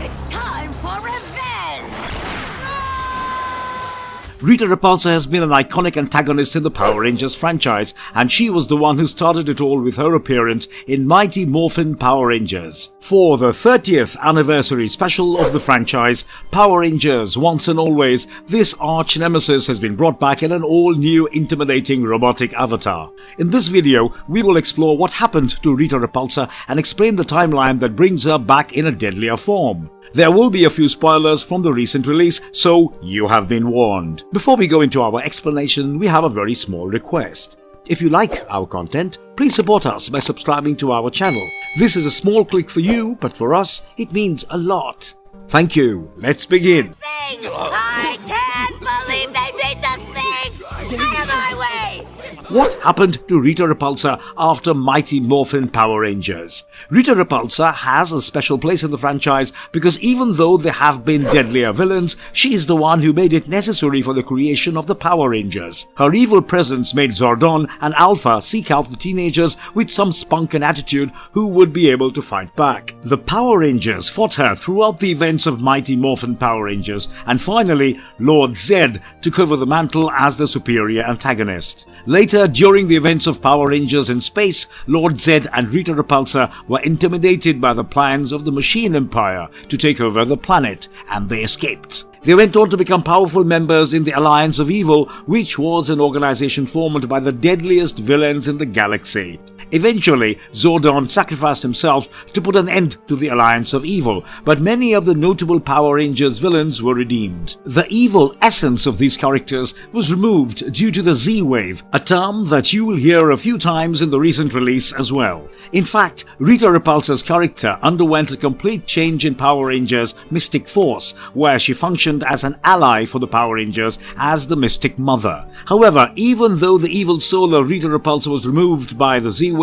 It's time for revenge! Rita Repulsa has been an iconic antagonist in the Power Rangers franchise, and she was the one who started it all with her appearance in Mighty Morphin Power Rangers. For the 30th anniversary special of the franchise, Power Rangers Once and Always, this arch-nemesis has been brought back in an all-new intimidating robotic avatar. In this video, we will explore what happened to Rita Repulsa and explain the timeline that brings her back in a deadlier form. There will be a few spoilers from the recent release, so you have been warned. Before we go into our explanation, we have a very small request. If you like our content, please support us by subscribing to our channel. This is a small click for you, but for us, it means a lot. Thank you. Let's begin. I can't believe they made the thing! Out of my way! What happened to Rita Repulsa after Mighty Morphin Power Rangers? Rita Repulsa has a special place in the franchise because even though there have been deadlier villains, she is the one who made it necessary for the creation of the Power Rangers. Her evil presence made Zordon and Alpha seek out the teenagers with some spunk and attitude who would be able to fight back. The Power Rangers fought her throughout the events of Mighty Morphin Power Rangers, and finally, Lord Zed took over the mantle as the superior antagonist. Later, during the events of Power Rangers in space, Lord Zed and Rita Repulsa were intimidated by the plans of the Machine Empire to take over the planet, and they escaped. They went on to become powerful members in the Alliance of Evil, which was an organization formed by the deadliest villains in the galaxy. Eventually, Zordon sacrificed himself to put an end to the Alliance of Evil, but many of the notable Power Rangers villains were redeemed. The evil essence of these characters was removed due to the Z-Wave, a term that you will hear a few times in the recent release as well. In fact, Rita Repulsa's character underwent a complete change in Power Rangers Mystic Force, where she functioned as an ally for the Power Rangers as the Mystic Mother. However, even though the evil soul of Rita Repulsa was removed by the Z-Wave,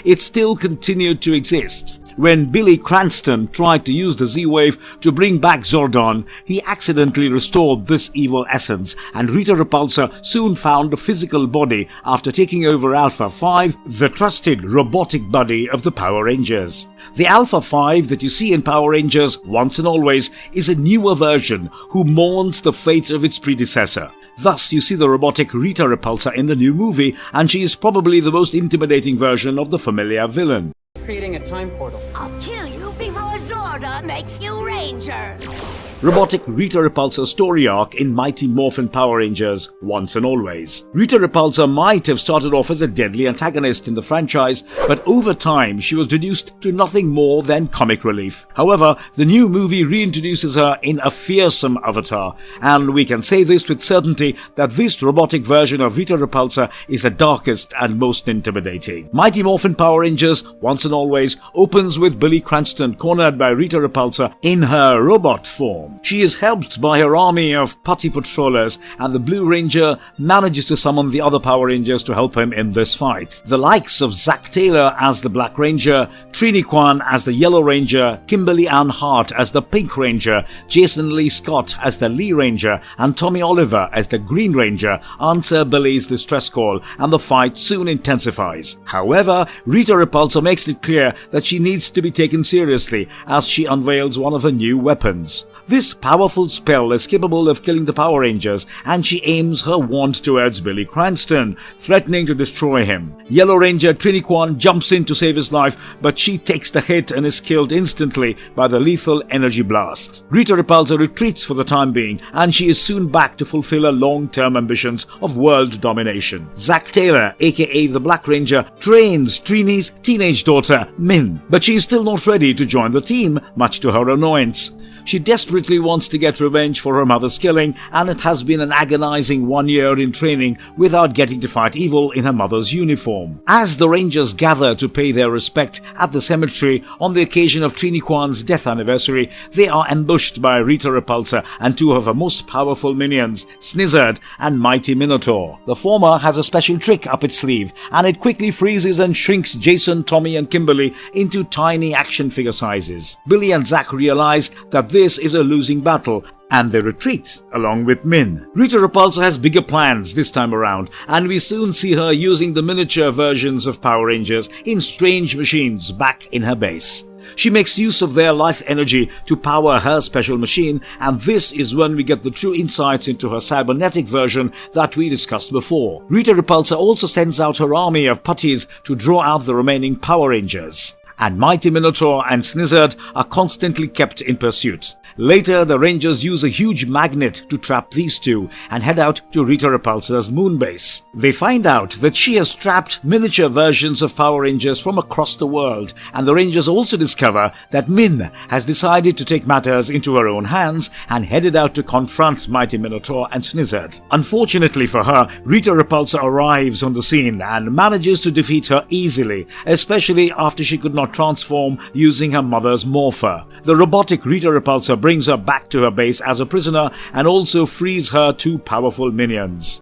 it still continued to exist. When Billy Cranston tried to use the Z-Wave to bring back Zordon, he accidentally restored this evil essence, and Rita Repulsa soon found a physical body after taking over Alpha 5, the trusted robotic buddy of the Power Rangers. The Alpha 5 that you see in Power Rangers Once and Always is a newer version who mourns the fate of its predecessor. Thus, you see the robotic Rita Repulsa in the new movie, and she is probably the most intimidating version of the familiar villain. Creating a time portal. I'll kill you before Zorda makes you Rangers! Robotic Rita Repulsa's story arc in Mighty Morphin Power Rangers Once and Always. Rita Repulsa might have started off as a deadly antagonist in the franchise, but over time she was reduced to nothing more than comic relief. However, the new movie reintroduces her in a fearsome avatar, and we can say this with certainty that this robotic version of Rita Repulsa is the darkest and most intimidating. Mighty Morphin Power Rangers Once and Always opens with Billy Cranston cornered by Rita Repulsa in her robot form. She is helped by her army of putty patrollers, and the Blue Ranger manages to summon the other Power Rangers to help him in this fight. The likes of Zack Taylor as the Black Ranger, Trini Kwan as the Yellow Ranger, Kimberly Ann Hart as the Pink Ranger, Jason Lee Scott as the Lee Ranger, and Tommy Oliver as the Green Ranger answer Billy's distress call, and the fight soon intensifies. However, Rita Repulsa makes it clear that she needs to be taken seriously as she unveils one of her new weapons. This powerful spell is capable of killing the Power Rangers, and she aims her wand towards Billy Cranston, threatening to destroy him. Yellow Ranger Trini Kwan jumps in to save his life, but she takes the hit and is killed instantly by the lethal energy blast. Rita Repulsa retreats for the time being, and she is soon back to fulfill her long-term ambitions of world domination. Zack Taylor, aka the Black Ranger, trains Trini's teenage daughter, Min, but she is still not ready to join the team, much to her annoyance. She desperately wants to get revenge for her mother's killing, and it has been an agonizing 1 year in training without getting to fight evil in her mother's uniform. As the Rangers gather to pay their respect at the cemetery on the occasion of Trini Kwan's death anniversary, they are ambushed by Rita Repulsa and two of her most powerful minions, Snizzard and Mighty Minotaur. The former has a special trick up its sleeve, and it quickly freezes and shrinks Jason, Tommy and Kimberly into tiny action figure sizes. Billy and Zack realize that this is a losing battle, and they retreat along with Min. Rita Repulsa has bigger plans this time around, and we soon see her using the miniature versions of Power Rangers in strange machines back in her base. She makes use of their life energy to power her special machine, and this is when we get the true insights into her cybernetic version that we discussed before. Rita Repulsa also sends out her army of putties to draw out the remaining Power Rangers, and Mighty Minotaur and Snizzard are constantly kept in pursuit. Later, the Rangers use a huge magnet to trap these two and head out to Rita Repulsa's moon base. They find out that she has trapped miniature versions of Power Rangers from across the world, and the Rangers also discover that Min has decided to take matters into her own hands and headed out to confront Mighty Minotaur and Snizzard. Unfortunately for her, Rita Repulsa arrives on the scene and manages to defeat her easily, especially after she could not transform using her mother's morpher. The robotic Rita Repulsa brings her back to her base as a prisoner and also frees her two powerful minions.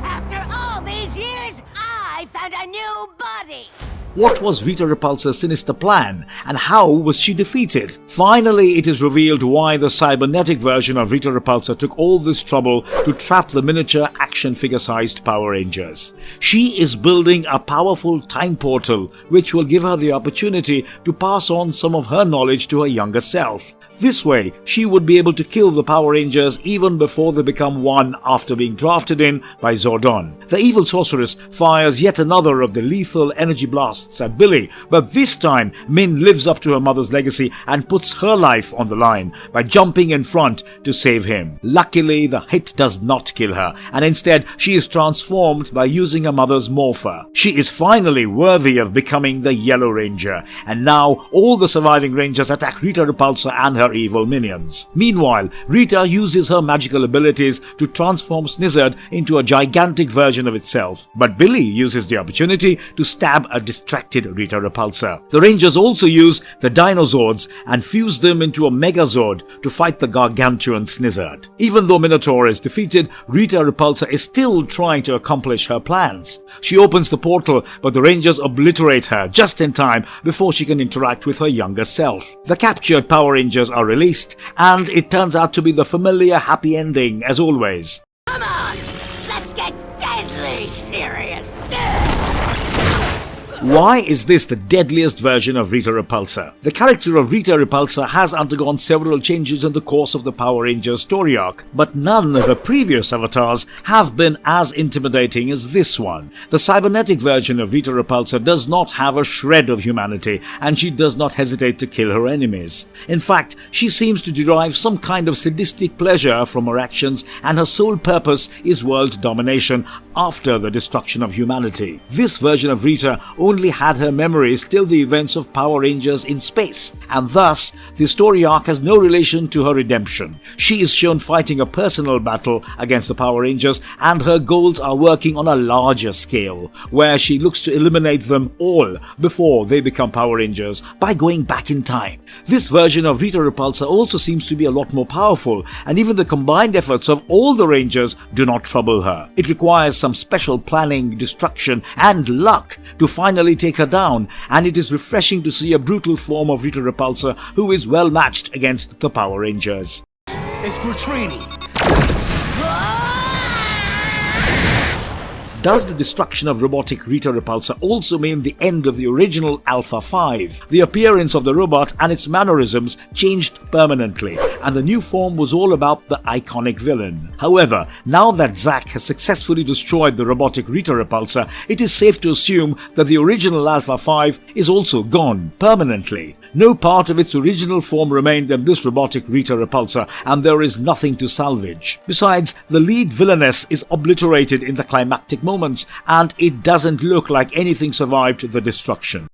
After all these years, I found a new body. What was Rita Repulsa's sinister plan, and how was she defeated? Finally, it is revealed why the cybernetic version of Rita Repulsa took all this trouble to trap the miniature action figure-sized Power Rangers. She is building a powerful time portal which will give her the opportunity to pass on some of her knowledge to her younger self. This way, she would be able to kill the Power Rangers even before they become one after being drafted in by Zordon. The evil sorceress fires yet another of the lethal energy blasts at Billy, but this time Min lives up to her mother's legacy and puts her life on the line by jumping in front to save him. Luckily, the hit does not kill her, and instead she is transformed by using her mother's morpher. She is finally worthy of becoming the Yellow Ranger, and now all the surviving Rangers attack Rita Repulsa and her evil minions. Meanwhile, Rita uses her magical abilities to transform Snizzard into a gigantic version of itself, but Billy uses the opportunity to stab a distracted Rita Repulsa. The Rangers also use the Dinozords and fuse them into a Megazord to fight the gargantuan Snizzard. Even though Minotaur is defeated, Rita Repulsa is still trying to accomplish her plans. She opens the portal, but the Rangers obliterate her just in time before she can interact with her younger self. The captured Power Rangers are released, and it turns out to be the familiar happy ending as always. Come on, let's get deadly serious. Why is this the deadliest version of Rita Repulsa? The character of Rita Repulsa has undergone several changes in the course of the Power Rangers story arc, but none of the previous avatars have been as intimidating as this one. The cybernetic version of Rita Repulsa does not have a shred of humanity, and she does not hesitate to kill her enemies. In fact, she seems to derive some kind of sadistic pleasure from her actions, and her sole purpose is world domination after the destruction of humanity. This version of Rita only had her memories till the events of Power Rangers in space, and thus the story arc has no relation to her redemption. She is shown fighting a personal battle against the Power Rangers, and her goals are working on a larger scale, where she looks to eliminate them all before they become Power Rangers by going back in time. This version of Rita Repulsa also seems to be a lot more powerful, and even the combined efforts of all the Rangers do not trouble her. It requires some special planning, destruction, and luck to finally take her down, and it is refreshing to see a brutal form of Rita Repulsa who is well matched against the Power Rangers. It's for training. Does the destruction of robotic Rita Repulsa also mean the end of the original Alpha 5? The appearance of the robot and its mannerisms changed permanently, and the new form was all about the iconic villain. However, now that Zack has successfully destroyed the robotic Rita Repulsa, it is safe to assume that the original Alpha 5 is also gone permanently. No part of its original form remained in this robotic Rita Repulsa, and there is nothing to salvage. Besides, the lead villainess is obliterated in the climactic moments, and it doesn't look like anything survived the destruction.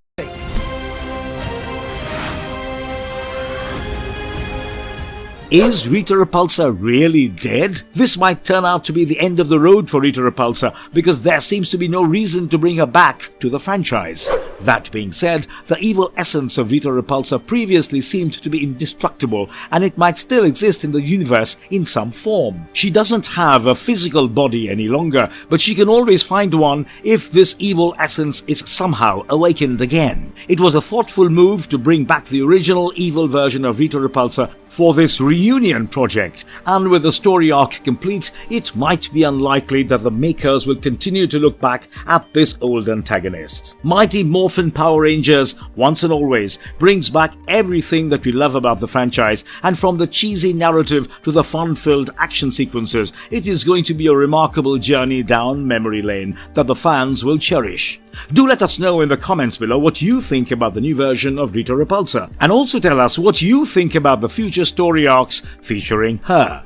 Is Rita Repulsa really dead? This might turn out to be the end of the road for Rita Repulsa, because there seems to be no reason to bring her back to the franchise. That being said, the evil essence of Rita Repulsa previously seemed to be indestructible, and it might still exist in the universe in some form. She doesn't have a physical body any longer, but she can always find one if this evil essence is somehow awakened again. It was a thoughtful move to bring back the original evil version of Rita Repulsa for this reunion project, and with the story arc complete, it might be unlikely that the makers will continue to look back at this old antagonist. Mighty Morphin Morphin Power Rangers Once and Always brings back everything that we love about the franchise, and from the cheesy narrative to the fun-filled action sequences, it is going to be a remarkable journey down memory lane that the fans will cherish. Do let us know in the comments below what you think about the new version of Rita Repulsa, and also tell us what you think about the future story arcs featuring her.